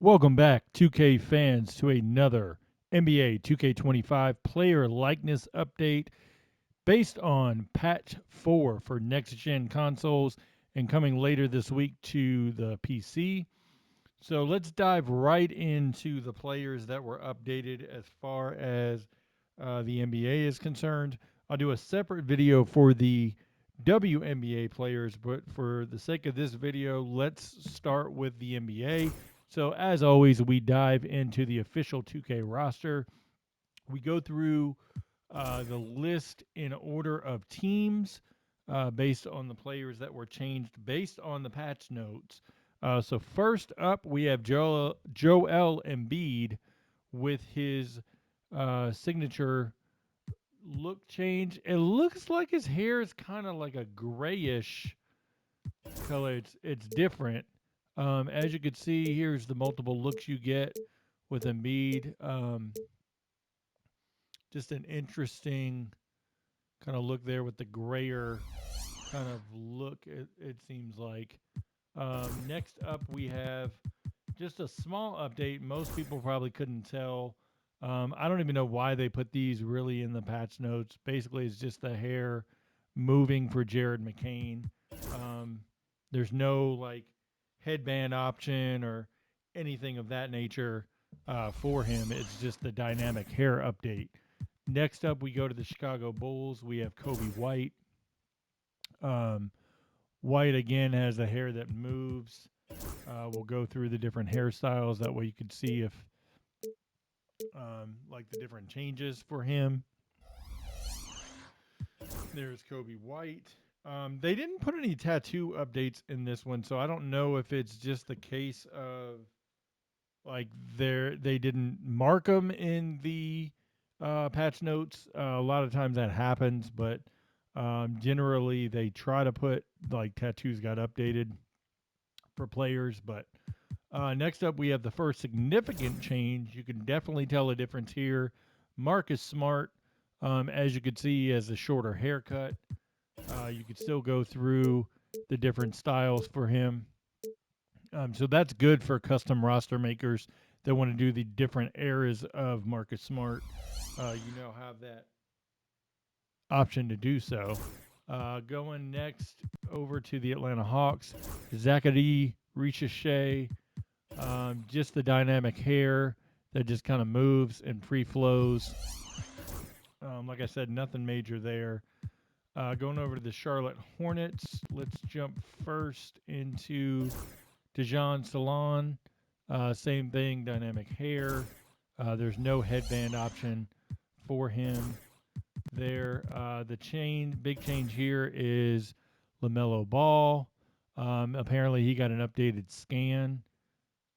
Welcome back, 2K fans, to another NBA 2K25 player likeness update based on patch 4 for next gen consoles and coming later this week to the PC. So let's dive right into the players that were updated as far as the NBA is concerned. I'll do a separate video for the WNBA players, but for the sake of this video, let's start with the NBA. So, as always, we dive into the official 2K roster. We go through the list in order of teams based on the players that were changed based on the patch notes. So, first up, we have Joel Embiid with his signature look change. It looks like his hair is kind of like a grayish color. It's different. As you can see, here's the multiple looks you get with Embiid. Just an interesting kind of look there with the grayer kind of look. It seems like. Next up, we have just a small update. Most people probably couldn't tell. I don't even know why they put these really in the patch notes. Basically, it's just the hair moving for Jared McCain. Um, there's no like headband option or anything of that nature for him. It's just the dynamic hair update. Next up, we go to the Chicago Bulls. We have Kobe White. Um, White again has the hair that moves. We'll go through the different hairstyles. That way you can see if like the different changes for him. There's Kobe White. They didn't put any tattoo updates in this one, so I don't know if it's just the case of like they didn't mark them in the patch notes. A lot of times that happens, but generally they try to put like tattoos got updated for players. But next up, we have the first significant change. You can definitely tell a difference here. Marcus Smart, as you can see, has a shorter haircut. You could still go through the different styles for him. So that's good for custom roster makers that want to do the different eras of Marcus Smart. You now have that option to do so. Going next over to the Atlanta Hawks, Zachary Ricochet, just the dynamic hair that just kind of moves and free flows. Like I said, nothing major there. Going over to the Charlotte Hornets, let's jump first into Dejan Salon. Same thing, dynamic hair. There's no headband option for him there. The big change here is LaMelo Ball. Apparently, he got an updated scan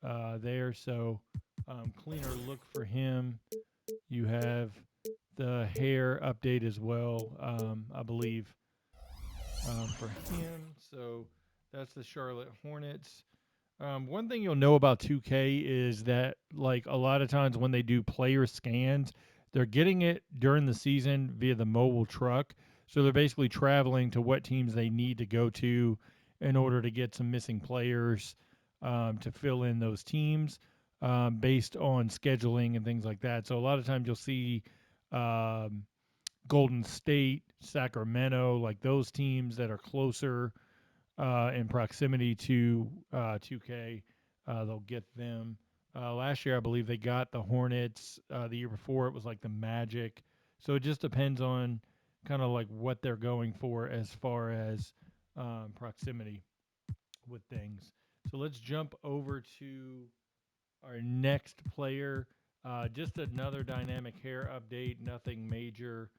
there, so cleaner look for him. You have the hair update as well, I believe, for him. So that's the Charlotte Hornets. One thing you'll know about 2K is that, like, a lot of times when they do player scans, they're getting it during the season via the mobile truck. So they're basically traveling to what teams they need to go to in order to get some missing players to fill in those teams based on scheduling and things like that. So a lot of times you'll see um, Golden State, Sacramento, like those teams that are closer in proximity to 2K. They'll get them. Last year, I believe they got the Hornets. The year before, it was like the Magic. So it just depends on kind of like what they're going for as far as proximity with things. So let's jump over to our next player. Just another dynamic hair update. Nothing major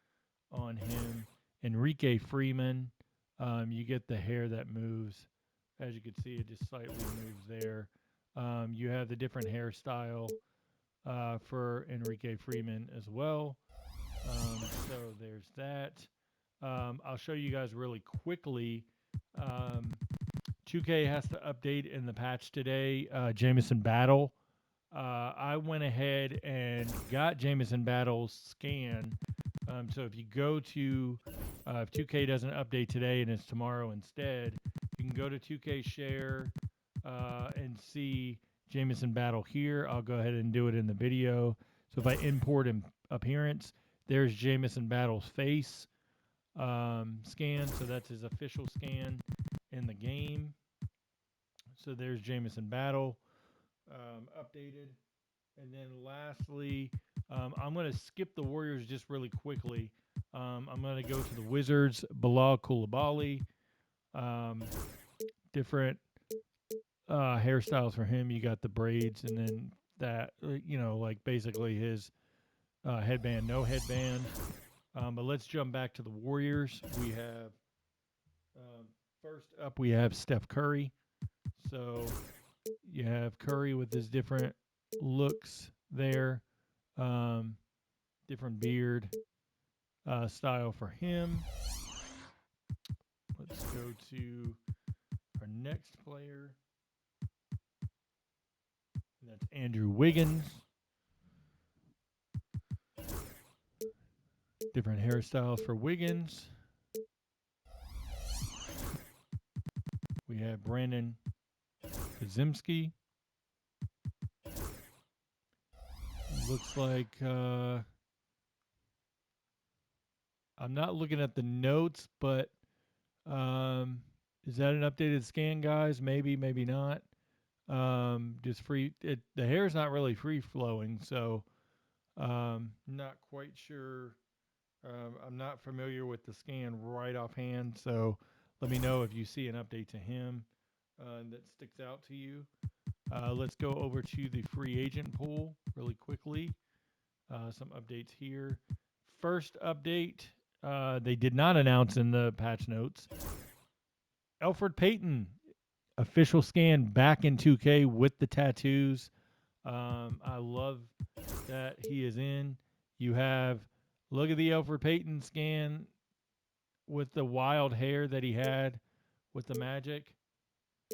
on him. Enrique Freeman. You get the hair that moves. As you can see, it just slightly moves there. You have the different hairstyle for Enrique Freeman as well. So there's that. I'll show you guys really quickly. Um, 2K has to update in the patch today. Jameson Battle. I went ahead and got Jameson Battle's scan. So if you go to, if 2K doesn't update today and it's tomorrow instead, you can go to 2K Share and see Jamison Battle here. I'll go ahead and do it in the video. So if I import an appearance, there's Jamison Battle's face scan. So that's his official scan in the game. So there's Jamison Battle updated. And then lastly, I'm going to skip the Warriors just really quickly. I'm going to go to the Wizards, Bilal Coulibaly. Different hairstyles for him. You got the braids, and then that, like basically his headband, no headband. But let's jump back to the Warriors. We have first up, we have Steph Curry. So you have Curry with his different looks there, different beard style for him. Let's go to our next player. And that's Andrew Wiggins. Different hairstyles for Wiggins. We have Brandon Kazimski. Looks like I'm not looking at the notes, but is that an updated scan, guys? Maybe, maybe not. Just free. The hair is not really free flowing, so not quite sure. I'm not familiar with the scan right offhand, so let me know if you see an update to him that sticks out to you. Let's go over to the free agent pool really quickly. Some updates here. First update, they did not announce in the patch notes. Elfrid Payton, official scan back in 2K with the tattoos. I love that he is in. You have, look at the Elfrid Payton scan with the wild hair that he had with the Magic.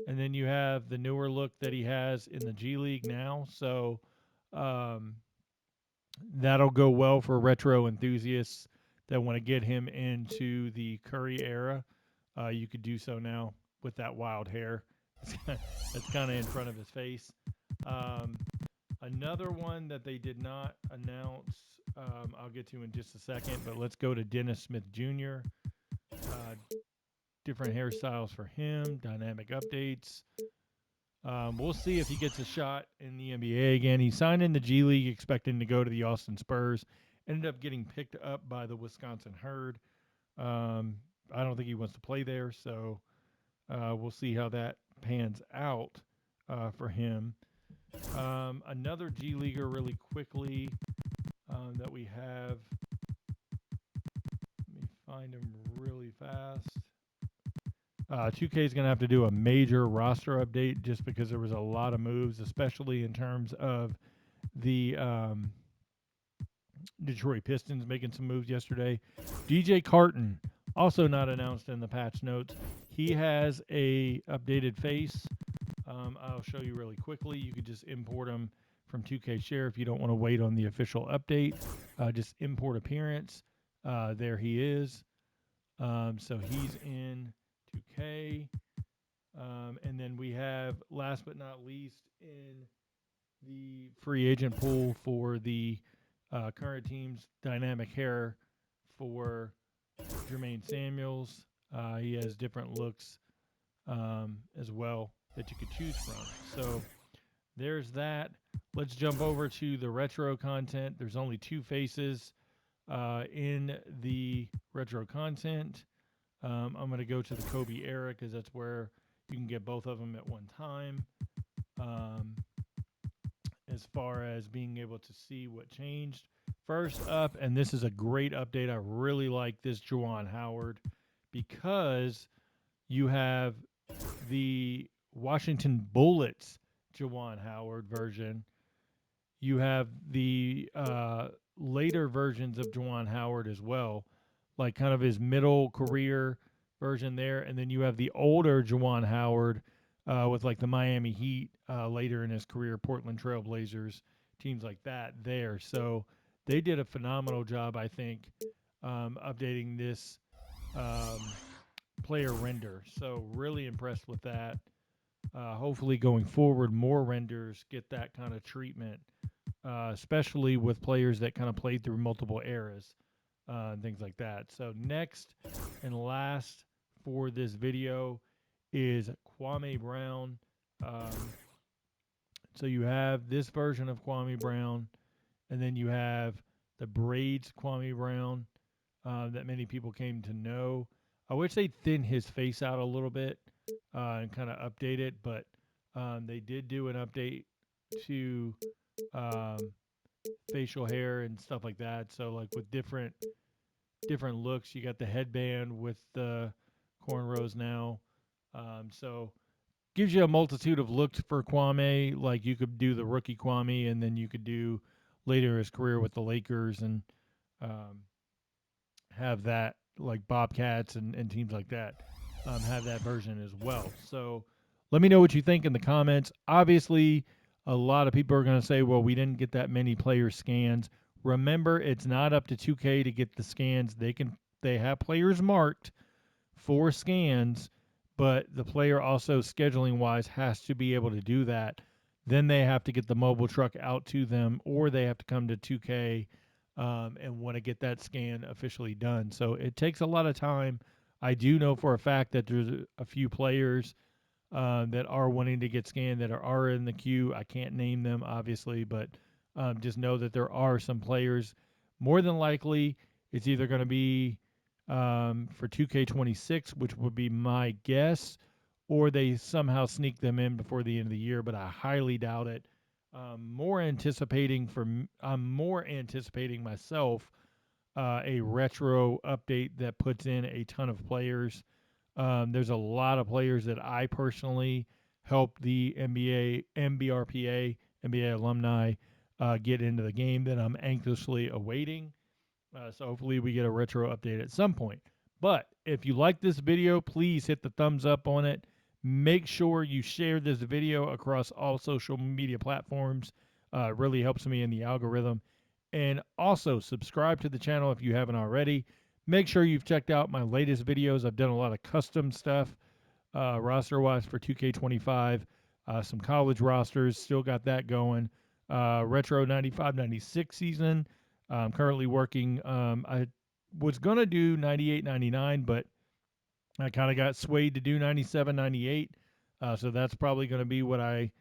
And then you have the newer look that he has in the G League now. So that'll go well for retro enthusiasts that want to get him into the Curry era. You could do so now with that wild hair. That's kind of in front of his face. Another one that they did not announce, I'll get to in just a second, but let's go to Dennis Smith Jr. Different hairstyles for him, dynamic updates. We'll see if he gets a shot in the NBA again. He signed in the G League expecting to go to the Austin Spurs. Ended up getting picked up by the Wisconsin Herd. I don't think he wants to play there, so we'll see how that pans out for him. Another G Leaguer really quickly that we have. Let me find him really fast. 2K is going to have to do a major roster update just because there was a lot of moves, especially in terms of the Detroit Pistons making some moves yesterday. DJ Carton, also not announced in the patch notes. He has a updated face. I'll show you really quickly. You could just import him from 2K Share if you don't want to wait on the official update. Just import appearance. There he is. So he's in 2K. And then we have, last but not least, in the free agent pool for the current team's dynamic hair for Jermaine Samuels. He has different looks as well that you could choose from. So there's that. Let's jump over to the retro content. There's only two faces in the retro content. I'm going to go to the Kobe era because that's where you can get both of them at one time. As far as being able to see what changed. First up, and this is a great update. I really like this Juwan Howard because you have the Washington Bullets Juwan Howard version. You have the later versions of Juwan Howard as well, like kind of his middle career version there, and then you have the older Juwan Howard with like the Miami Heat later in his career, Portland Trail Blazers, teams like that there. So they did a phenomenal job, I think, updating this player render. So really impressed with that. hopefully going forward, more renders get that kind of treatment, especially with players that kind of played through multiple eras and things like that. So next and last for this video is Kwame Brown. Um, so you have this version of Kwame Brown, and then you have the braids Kwame Brown that many people came to know. I wish they'd thin his face out a little bit and kind of update it, but they did do an update to um, facial hair and stuff like that. So like with different looks, you got the headband with the cornrows now. So gives you a multitude of looks for Kwame. Like you could do the rookie Kwame, and then you could do later in his career with the Lakers and um, have that like Bobcats and teams like that have that version as well. So let me know what you think in the comments. Obviously, a lot of people are going to say, well, we didn't get that many player scans. Remember, it's not up to 2K to get the scans. They have players marked for scans, but the player also scheduling wise has to be able to do that. Then they have to get the mobile truck out to them, or they have to come to 2K and want to get that scan officially done. So it takes a lot of time. I do know for a fact that there's a few players that are wanting to get scanned that are in the queue. I can't name them, obviously, but just know that there are some players. More than likely, it's either going to be for 2K26, which would be my guess, or they somehow sneak them in before the end of the year, but I highly doubt it. I'm more anticipating myself a retro update that puts in a ton of players. There's a lot of players that I personally helped the NBA, MBRPA, NBA alumni get into the game that I'm anxiously awaiting. So hopefully we get a retro update at some point. But if you like this video, please hit the thumbs up on it. Make sure you share this video across all social media platforms. It really helps me in the algorithm. And also subscribe to the channel if you haven't already. Make sure you've checked out my latest videos. I've done a lot of custom stuff roster wise for 2K25. Some college rosters, still got that going. Retro 95 96 season. I'm currently working. I was going to do 98 99, but I kind of got swayed to do 97 98. So that's probably going to be what I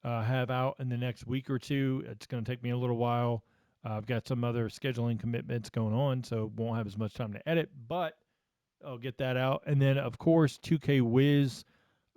have out in the next week or two. It's going to take me a little while. I've got some other scheduling commitments going on, so won't have as much time to edit, but I'll get that out. And then, of course, 2K Wiz.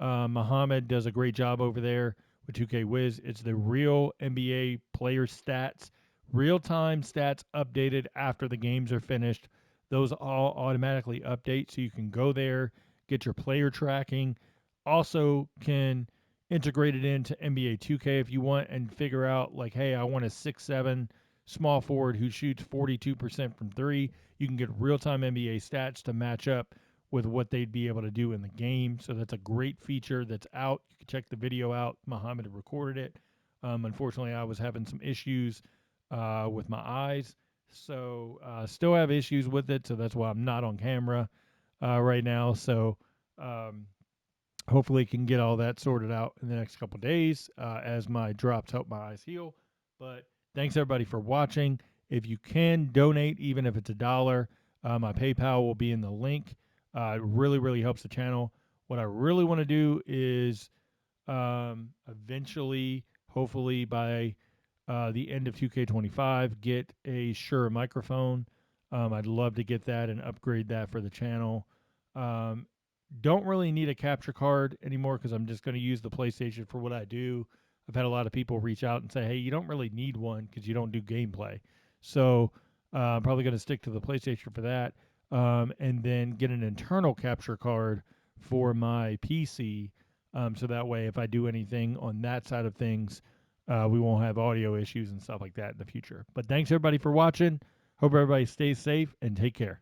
Muhammad does a great job over there with 2K Wiz. It's the real NBA player stats, real time stats updated after the games are finished. Those all automatically update, so you can go there, get your player tracking. Also, can integrate it into NBA 2K if you want and figure out, like, hey, I want a 6'7 small forward who shoots 42% from three. You can get real time NBA stats to match up with what they'd be able to do in the game. So that's a great feature that's out. You can check the video out. Muhammad had recorded it. Unfortunately, I was having some issues with my eyes. So still have issues with it. So that's why I'm not on camera right now. So um, hopefully can get all that sorted out in the next couple of days as my drops help my eyes heal. But thanks everybody for watching. If you can donate, even if it's $1, my PayPal will be in the link. It really, really helps the channel. What I really want to do is eventually, hopefully by the end of 2K25, get a Shure microphone. I'd love to get that and upgrade that for the channel. Um, don't really need a capture card anymore because I'm just going to use the PlayStation for what I do. I've had a lot of people reach out and say, hey, you don't really need one because you don't do gameplay. So I'm probably going to stick to the PlayStation for that. And then get an internal capture card for my PC. So that way, if I do anything on that side of things, we won't have audio issues and stuff like that in the future. But thanks everybody for watching. Hope everybody stays safe and take care.